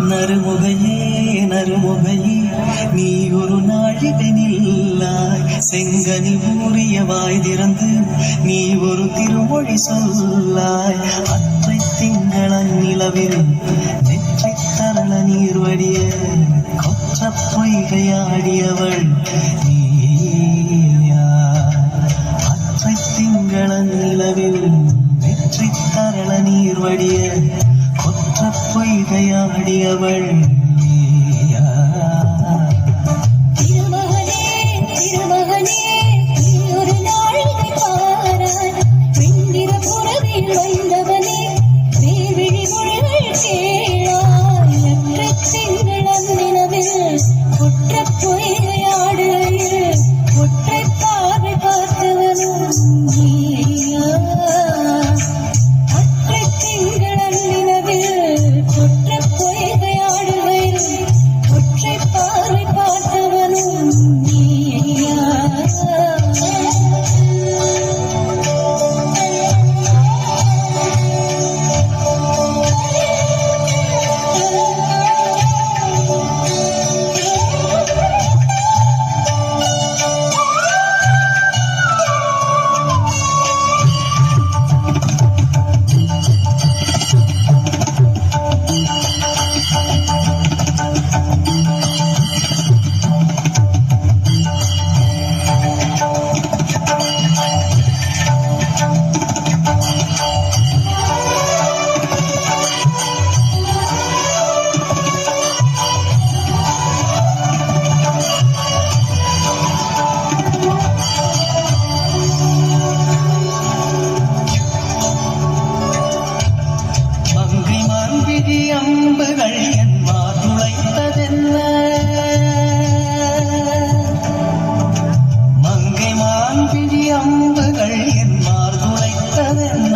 நறுமுகையே நறுமுகையே நீ ஒரு நாழிகை நில்லாய் செங்கனி ஊறிய வாய் திறந்து நீ ஒரு திருமொழி சொல்லாய் அற்றை திங்களன் நிலவில் நெற்றி தரள நீர் வடிய கொற்ற பொய்கையாடியவள் நீயா அற்றை திங்களன் நிலவில் நெற்றி தரள நீர் வடிய கொற்ற பொய்கையாடியவள் அம்புகள் என் மாதுளைத்ததென்ன மங்கை மான்பிழி அம்புகள் என் மாதுளைத்ததென்ன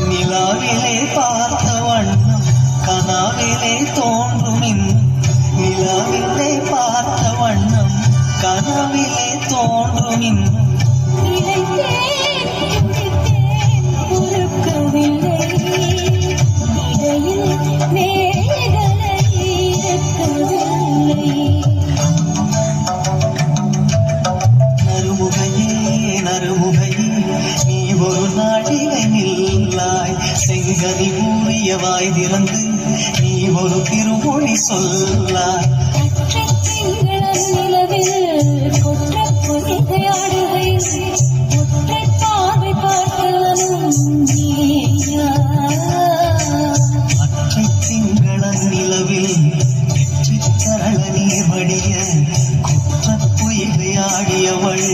நிலாவிலே பார்த்த வண்ணம் கனாவிலே தோன்றுமின் நிலாவிலே பார்த்த வண்ணம் கனாவிலே தோன்றுமின் நீ ஒரு நாழிகை நில்லாய் செங்கனி ஊறிய வாய் திறந்து நீ ஒரு திருமொழி சொல்லாய் அற்றை திங்களன் நிலவில் வெற்றி தரள நீர் வடிய குற்ற பொய்கையாடியவள்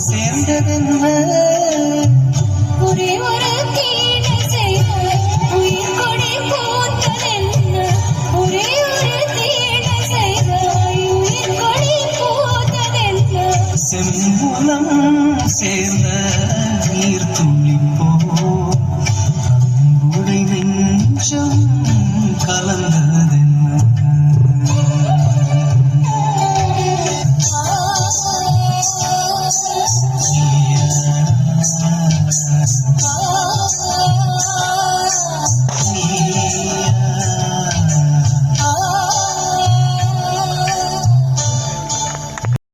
சேர்ந்ததென்ன ஒரே ஒரு தீனை செய்த உயிர் கொடி போத்ததென்ன ஒரே ஒரு தீனை செய்த உயிர் கொடி போத்ததென்ன செம்புலம் சேர்ந்த